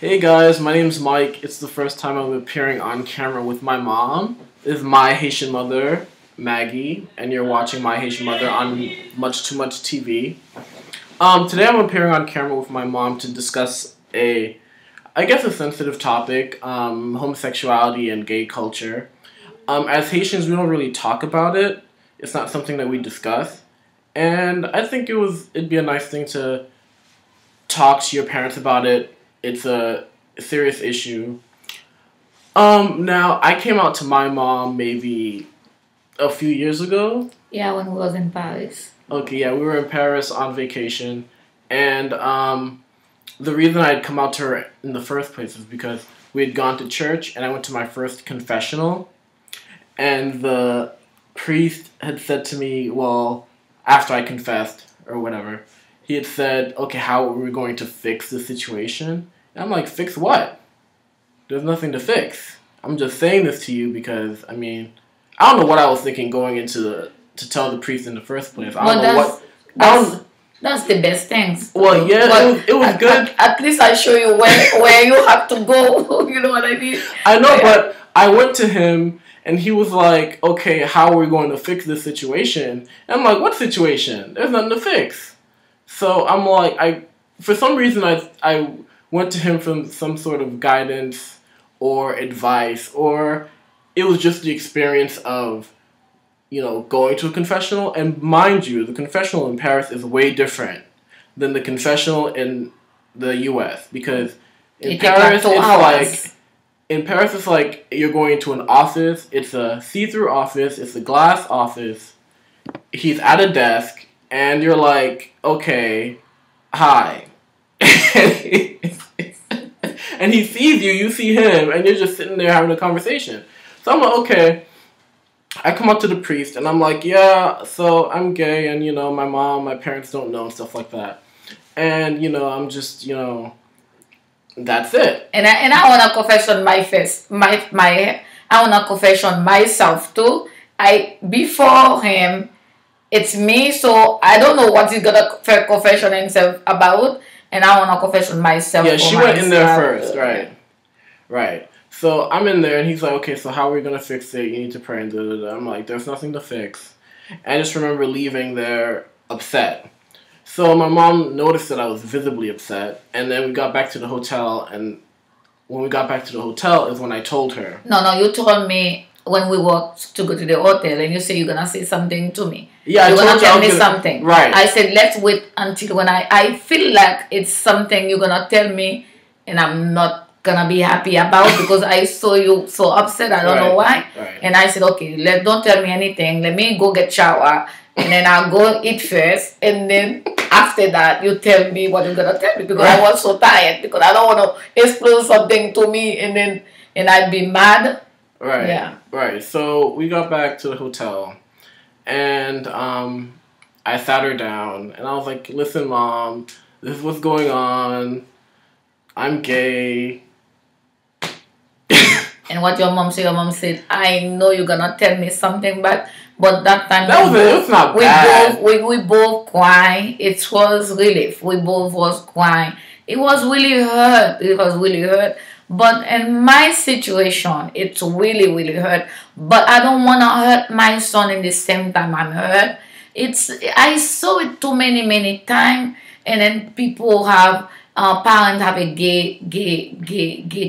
Hey guys, my name's Mike. It's the first time I'm appearing on camera with my mom. This is My Haitian Mother, Maggie, and you're watching My Haitian Mother on Much Too Much TV. Today I'm appearing on camera with my mom to discuss a sensitive topic, homosexuality and gay culture. As Haitians, we don't really talk about it. It's not something that we discuss. And I think it'd be a nice thing to talk to your parents about it. It's a serious issue. Now, I came out to my mom maybe a few years ago. Yeah, when we was in Paris. Okay, yeah, we were in Paris on vacation. And the reason I had come out to her in the first place is because we had gone to church and I went to my first confessional. And the priest had said to me, well, after I confessed or whatever, he had said, okay, how are we going to fix the situation? And I'm like, fix what? There's nothing to fix. I'm just saying this to you because, I don't know what I was thinking going into to tell the priest in the first place. That's the best things. Well, yeah, it was good. At least I show you where you have to go. You know what I mean? I know, but I went to him and he was like, okay, how are we going to fix this situation? And I'm like, what situation? There's nothing to fix. So I'm like, for some reason I went to him for some sort of guidance or advice, or it was just the experience of, going to a confessional. And mind you, the confessional in Paris is way different than the confessional in the U.S. because in Paris it's like you're going to an office. It's a see-through office. It's a glass office. He's at a desk, and you're like, okay, hi. And he sees you, you see him, and you're just sitting there having a conversation. So I'm like, okay. I come up to the priest, and I'm like, yeah, so I'm gay, and, my mom, my parents don't know, and stuff like that. And, I'm just, that's it. And I want to confession I want to confession myself, too. Before him, it's me, so I don't know what he's going to confession himself about. And I want to confession myself. Yeah, she went in there first, right. So I'm in there, and he's like, okay, so how are we going to fix it? You need to pray, and da-da-da. I'm like, there's nothing to fix. And I just remember leaving there upset. So my mom noticed that I was visibly upset, and then we got back to the hotel, and when we got back to the hotel is when I told her. No, you told me when we walked to go to the hotel, and you say you're going to say something to me. Yeah, you're going to tell me something. Right. I said, let's wait until when I feel like it's something you're going to tell me, and I'm not going to be happy about because I saw you so upset. I don't know why. Right. And I said, okay, don't tell me anything. Let me go get shower, and then I'll go eat first, and then after that, you tell me what you're going to tell me because I was so tired because I don't want to explain something to me, and I'd be mad. Right. Yeah. Right. So we got back to the hotel, and I sat her down, and I was like, listen, Mom, this is what's going on. I'm gay. And what your mom said? Your mom said, I know you're going to tell me something back. But that time, it was not bad. We both cried. It was relief. We both was crying. It was really hurt. But in my situation, it's really, really hurt. But I don't want to hurt my son in the same time I'm hurt. I saw it too many times. And then people have, parents have a gay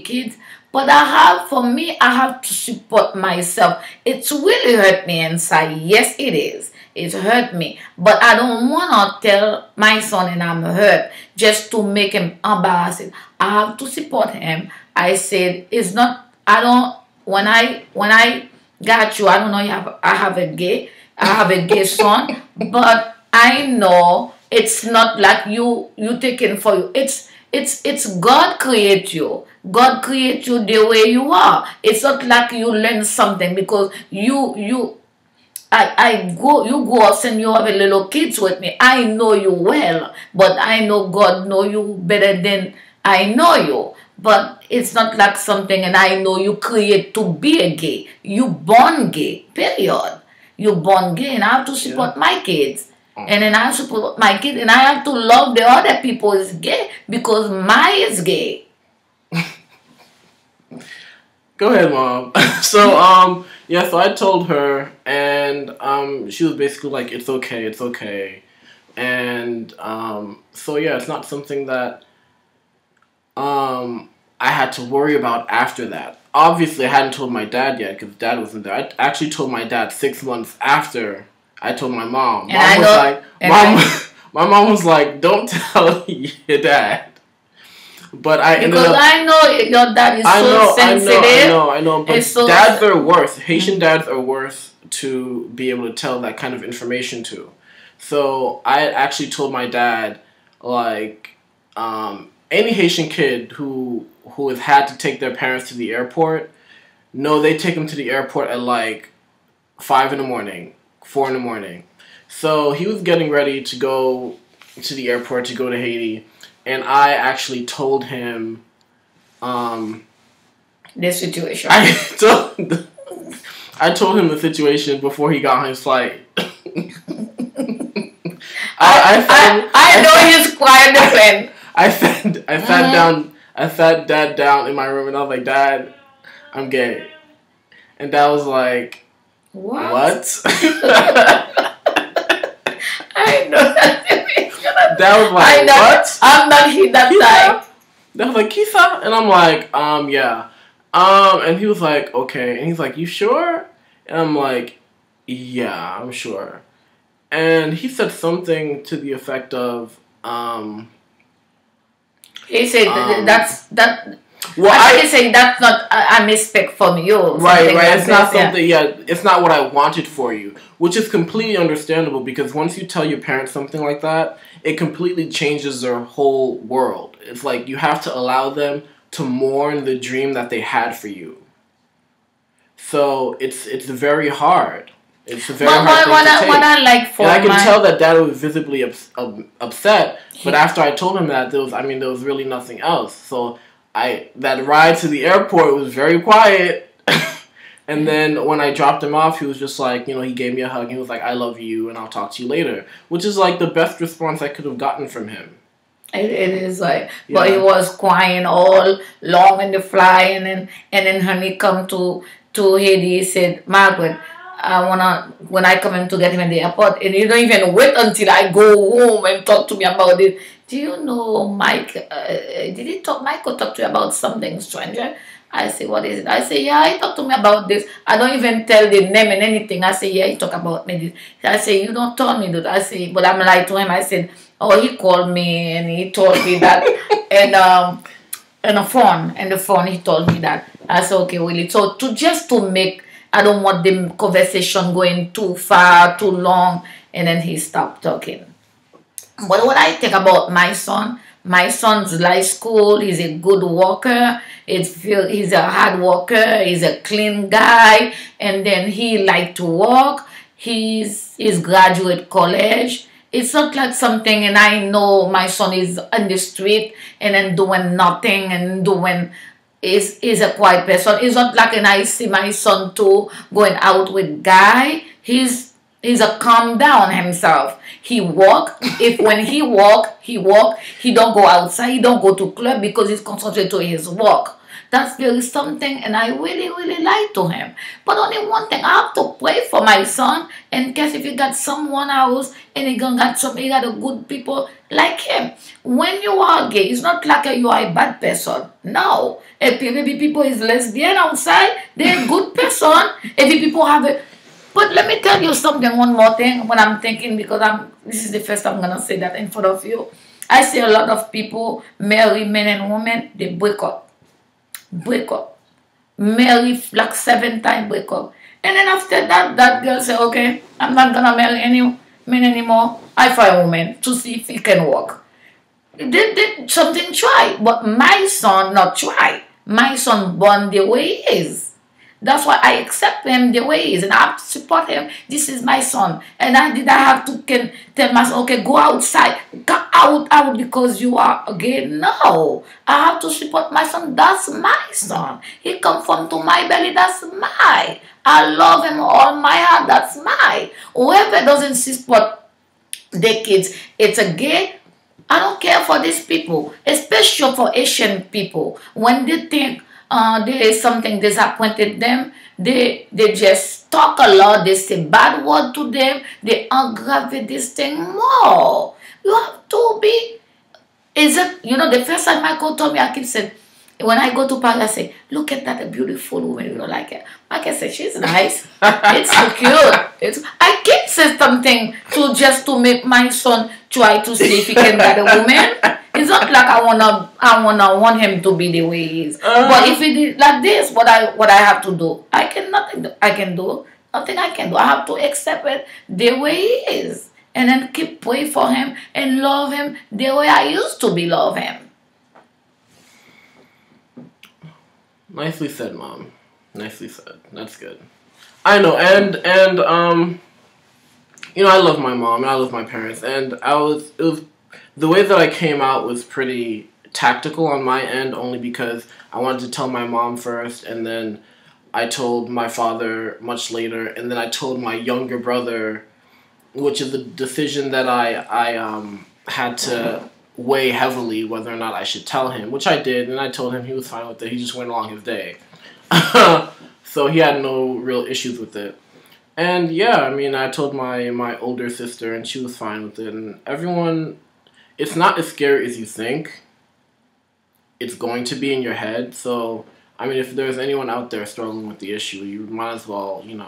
kids. But I have to support myself. It's really hurt me inside. Yes, it is. It hurt me. But I don't want to tell my son and I'm hurt just to make him embarrassed. I have to support him. I said, when I got you, I don't know, I have a gay son, but I know it's not like you taken for you. It's God create you. God create you the way you are. It's not like you learn something because you go up and you have a little kids with me. I know you well, but I know God know you better than I know you. But it's not like something, and I know you create to be a gay. You born gay, period. You born gay, and I have to support my kids. And then I support my kids, and I have to love the other people is gay because my is gay. Go ahead, mom. So yeah, so I told her, and she was basically like, "It's okay, it's okay," and so yeah, it's not something that I had to worry about after that. Obviously, I hadn't told my dad yet because dad wasn't there. I actually told my dad 6 months after I told my mom. And I Mom was know, like, and mom, I my mom was like, don't tell your dad. But I ended because up. I know your dad is I so know, I know, I sensitive. know, I know. It's But so. dads are worse. Haitian dads are worse to be able to tell that kind of information to. So I actually told my dad, like, any Haitian kid who has had to take their parents to the airport, no, they take them to the airport at like 5 in the morning, 4 in the morning. So he was getting ready to go to the airport to go to Haiti, and I actually told him. Um, This situation. I told I told him the situation before he got on his flight. I know he's quite different. I sat down. I sat dad down in my room, and I was like, "Dad, I'm gay," and dad was like, What? "What?" I know that. Dad was like, "What?" I'm not here that time. Dad was like, "Kisa," and I'm like, yeah." And he was like, "Okay," and he's like, "You sure?" And I'm like, "Yeah, I'm sure." And he said something to the effect of, He said um, that's that. well, I think he said that's not a mistake from you. right, Something right. like It's not this, yeah. something. Yeah, it's not what I wanted for you, which is completely understandable because once you tell your parents something like that, it completely changes their whole world. It's like you have to allow them to mourn the dream that they had for you. So it's very hard. It's a very But hard thing to what take. I like And for I can my tell that Dad was visibly upset. But after I told him that, there was really nothing else. So that ride to the airport was very quiet. And then when I dropped him off, he was just like, he gave me a hug. He was like, "I love you, and I'll talk to you later," which is like the best response I could have gotten from him. it is like, but he Yeah. was crying all long in the fly, and then when he come to Haiti, he said, "Margaret, I wanna when I come in to get him in the airport, and you don't even wait until I go home and talk to me about it. Do you know Mike? Did he talk? Michael talk to you about something stranger?" I say, "What is it?" I say, "Yeah, he talked to me about this." I don't even tell the name and anything. I say, "Yeah, he talk about me this." I say, "You don't tell me that." I say, but I'm like to him. I said, "Oh, he called me and he told me that," and and the phone he told me that. I said, "Okay, Willie." So to make, I don't want the conversation going too far, too long, and then he stopped talking. But what I think about my son's life school, he's a good worker. He's a hard worker. He's a clean guy, and then he like to work. He's graduate college. It's not like something, and I know my son is on the street and then doing nothing and doing is a quiet person. It's not like, and I see my son too going out with guy. He's a calm down himself. He walk. If when he walk. He don't go outside. He don't go to club because he's concentrated to his work. That's really something, and I really, really like to him. But only one thing, I have to pray for my son in case if you got someone else and he got a good people like him. When you are gay, it's not like you are a bad person. No. If maybe people is lesbian outside, they're a good person. If people have a but let me tell you something, one more thing, when I'm thinking, because this is the first time I'm gonna say that in front of you. I see a lot of people marry men and women, they break up, marry like 7 times, break up, and then after that, that girl say, "Okay, I'm not gonna marry any man anymore. I find a woman to see if he can work." They did something try, but my son not try. My son born the way he is. That's why I accept him the way he is, and I have to support him. This is my son, and I have to can tell my son, "Okay, go outside, go out because you are gay." No, I have to support my son. That's my son. He come from to my belly. That's my. I love him all my heart. That's my. Whoever doesn't support the kids, it's a gay. I don't care for these people, especially for Asian people. When they think there is something disappointed them, they just talk a lot, they say bad word to them, they aggravate this thing more. You have to be, is it, the first time Michael told me, I keep saying, when I go to Paris, I say, look at that, a beautiful woman, you don't like it. Like I said, she's nice. It's so cute. I keep saying something just to make my son try to see if he can get a woman. It's not like I want him to be the way he is. But if it is like this, what I have to do? I can nothing I can do. Nothing I can do. I have to accept it the way he is. And then keep praying for him and love him the way I used to be love him. Nicely said, Mom. Nicely said. That's good. I know, and I love my mom and I love my parents, and it was the way that I came out was pretty tactical on my end, only because I wanted to tell my mom first, and then I told my father much later, and then I told my younger brother, which is a decision that I had to weigh heavily whether or not I should tell him, which I did, and I told him. He was fine with it. He just went along his day. So he had no real issues with it. And yeah, I mean, I told my older sister, and she was fine with it. And everyone, it's not as scary as you think. It's going to be in your head. So, I mean, if there's anyone out there struggling with the issue, you might as well, and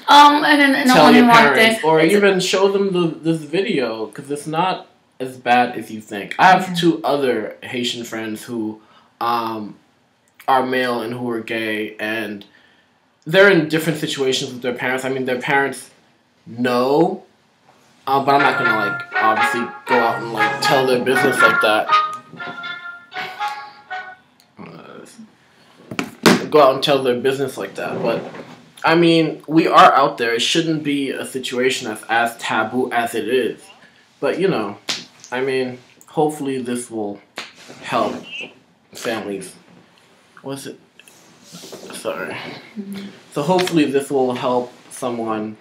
tell your parents, or even show them this video, because it's not as bad as you think. I have two other Haitian friends who are male and who are gay, and they're in different situations with their parents. I mean, their parents know, but I'm not gonna obviously go out and tell their business like that. Go out and tell their business like that, but I mean, we are out there. It shouldn't be a situation that's as taboo as it is, but I mean, hopefully this will help families. What's it? Sorry. So hopefully this will help someone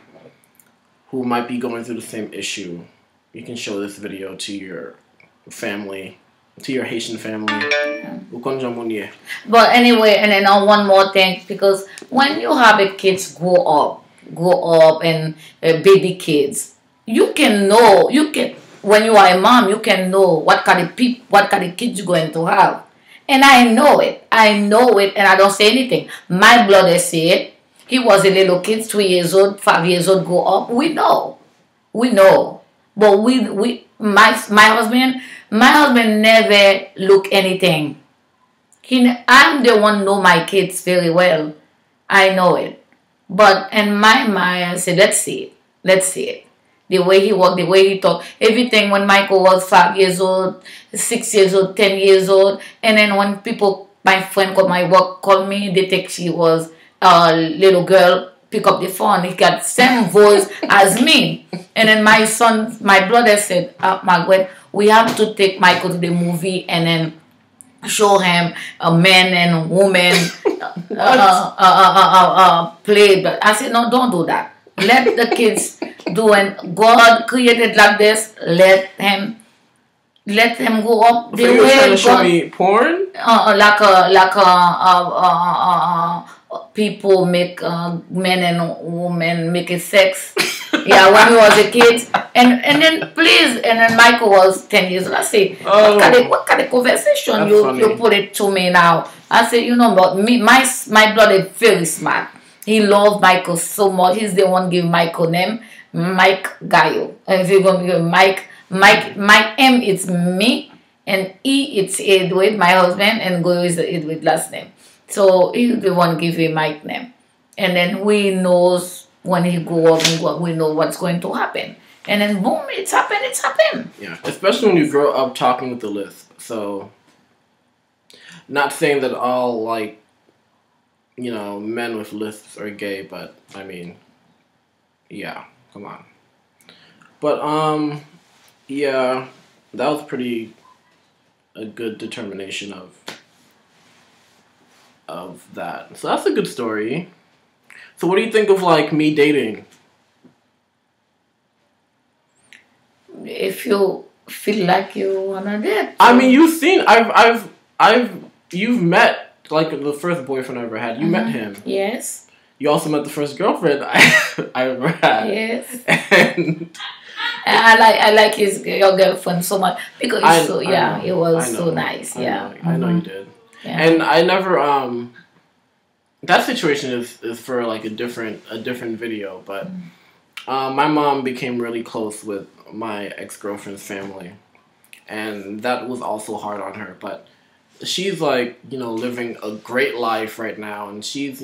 who might be going through the same issue. You can show this video to your family, to your Haitian family. Yeah. But anyway, and then one more thing, because when you have kids grow up and baby kids, you can know, when you are a mom, you can know what kind of kids you're going to have. And I know it, and I don't say anything. My brother said, he was a little kid, 3 years old, 5 years old, grow up. We know. But my husband never look anything. I'm the one know my kids very well. I know it. But in my mind, I said, let's see it. The way he walked, the way he talked, everything. When Michael was 5 years old, 6 years old, 10 years old, and then when my friend called my work, called me, they think she was a little girl, pick up the phone, he got same voice as me. And then my brother said, Margaret, we have to take Michael to the movie and then show him a man and woman play. But I said, no, don't do that. Let the kids do, and God created like this. Let him go up the way. So you were trying to show me porn? People make men and women make it sex. Yeah, when he was a kid, and then please, and then Michael was 10 years old. I say, what kind of conversation you put it to me now? I say, but me, my brother is very smart. He loved Michael so much. He's the one give Michael name, Mike Gayo. If you're going to give Mike, M it's me, and E it's Edward, my husband, and Goyo is the Edward last name. So he's the one give him Mike name. And then we knows when he grow up, we know what's going to happen. And then boom, it's happened. Yeah, especially when you grow up talking with the lisp. So, not saying that all men with lisps are gay, but I mean, yeah, come on. But yeah, that was pretty a good determination of that. So that's a good story. So what do you think of me dating? If you feel like you wanna date. I mean, you've seen, you've met like the first boyfriend I ever had. You met him. Yes. You also met the first girlfriend I ever had. Yes. And I like your girlfriend so much because it was so nice. I know you did. Yeah. And I never that situation is for like a different video, but my mom became really close with my ex-girlfriend's family, and that was also hard on her, but she's like, living a great life right now, and she's,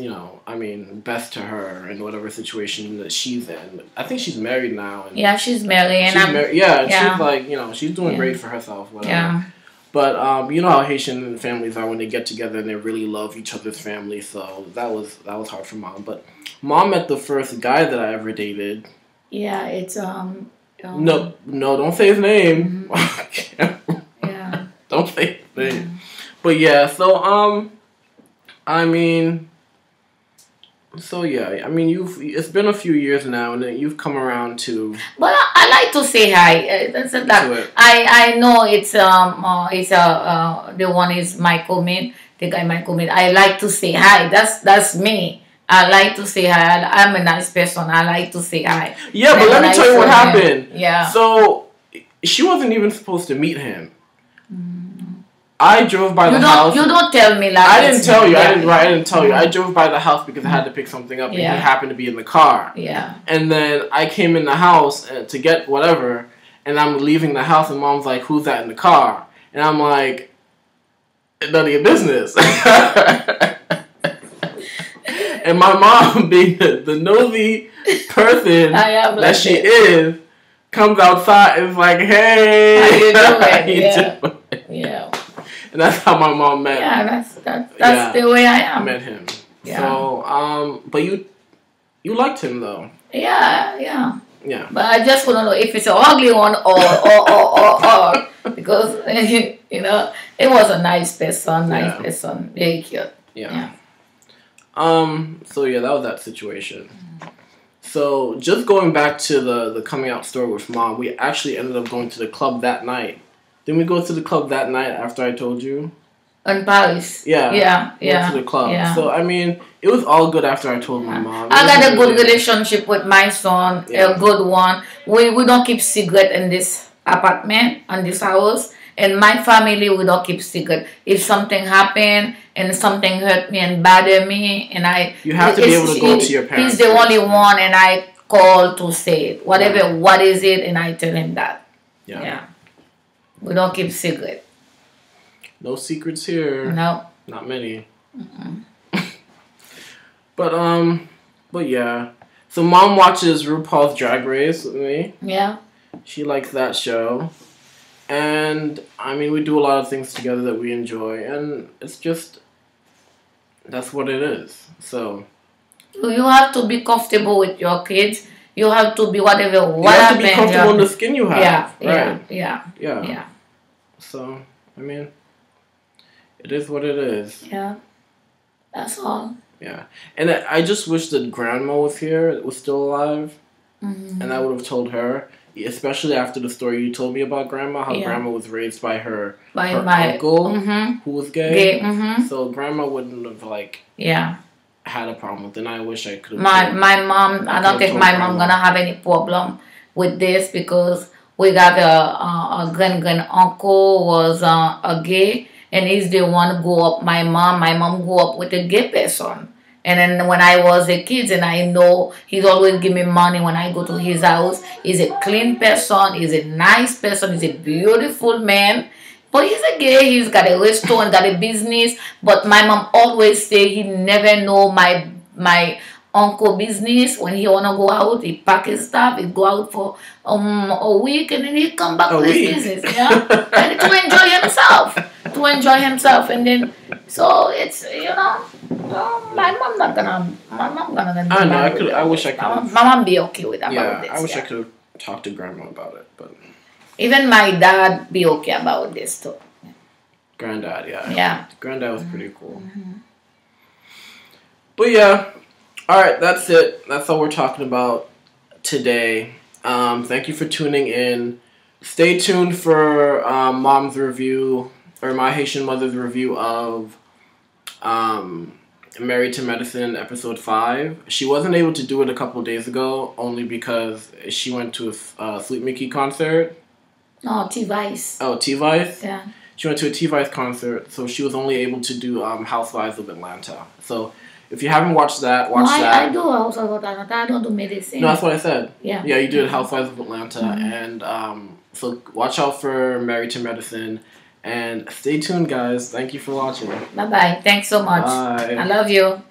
best to her in whatever situation that she's in. I think she's married now. And she's married. And she's like, she's doing great for herself, whatever. Yeah. But you know how Haitian families are when they get together and they really love each other's family, so that was hard for mom. But mom met the first guy that I ever dated. Yeah, it's No, don't say his name. Yeah. Don't say his name. But yeah, so it's been a few years now, and then you've come around to. But I like to say hi. I know it's the one is Michael Min, the guy Michael Min. I like to say hi. That's me. I like to say hi. I'm a nice person. I like to say hi. Yeah, but let me tell you what happened. Yeah. So she wasn't even supposed to meet him. I drove by the house. You don't tell me like I didn't tell you. Yeah. I didn't tell you. I drove by the house because I had to pick something up, and he happened to be in the car. Yeah. And then I came in the house to get whatever, and I'm leaving the house, and mom's like, "Who's that in the car?" And I'm like, "None of your business." And my mom, being the nosy person that she is, comes outside and is like, "Hey, how you doing?" Yeah. And that's how my mom met. Yeah, that's the way I am. Met him. Yeah. So, but you liked him though. Yeah. Yeah. But I just want to know if it's an ugly one or because it was a nice person, very cute. Yeah. So yeah, that was that situation. So just going back to the coming out story with mom, we actually ended up going to the club that night. Didn't we go to the club that night after I told you? In Paris. Yeah. Went to the club. Yeah. So it was all good after I told my mom. I got a good relationship with my son, a good one. We don't keep secret in this apartment, in this house. In my family, we don't keep secret. If something happened and something hurt me and bothered me, and you have to be able to go to your parents. He's the only one, and I call to say it. Whatever, what is it, and I tell him that. Yeah. We don't keep secret. No secrets here. No. Not many. But yeah. So mom watches RuPaul's Drag Race with me. Yeah. She likes that show. And we do a lot of things together that we enjoy, and it's just that's what it is. So you have to be comfortable with your kids. You have to be you have to be comfortable in the skin you have. Yeah. So, it is what it is. Yeah. That's all. Yeah. And I just wish that grandma was here, was still alive. And I would have told her, especially after the story you told me about grandma, how grandma was raised by her uncle who was gay. So grandma wouldn't have had a problem with it. And I wish I could have. My mom, I don't think my mom gonna have any problem with this because we got a grand uncle was a gay, and he's the one who grew up. My mom grew up with a gay person. And then when I was a kid, and I know he's always give me money when I go to his house. He's a clean person. He's a nice person. He's a beautiful man. But he's a gay. He's got a restaurant, got a business. But my mom always say he never know my uncle business. When he wanna go out, he pack his stuff. He go out for a week, and then he come back to his business. Yeah, and to enjoy himself. And then so it's my mom gonna. I know. I wish I could. My mom be okay with about this. I wish I could have talked to grandma about it, but even my dad be okay about this too. Granddad, yeah. Granddad was pretty cool. But yeah, all right. That's it. That's all we're talking about today. Thank you for tuning in. Stay tuned for Mom's review or My Haitian Mother's review of Married to Medicine episode 5. She wasn't able to do it a couple of days ago only because she went to a Sleep Mickey concert. Oh, T-Vice. Oh, T-Vice? Yeah. She went to a T-Vice concert, so she was only able to do Housewives of Atlanta. So if you haven't watched that, watch that. I do Housewives of Atlanta. I don't do medicine. No, that's what I said. Yeah. Yeah, you did Housewives of Atlanta. And so watch out for Married to Medicine. And stay tuned, guys. Thank you for watching. Bye-bye. Thanks so much. Bye. I love you.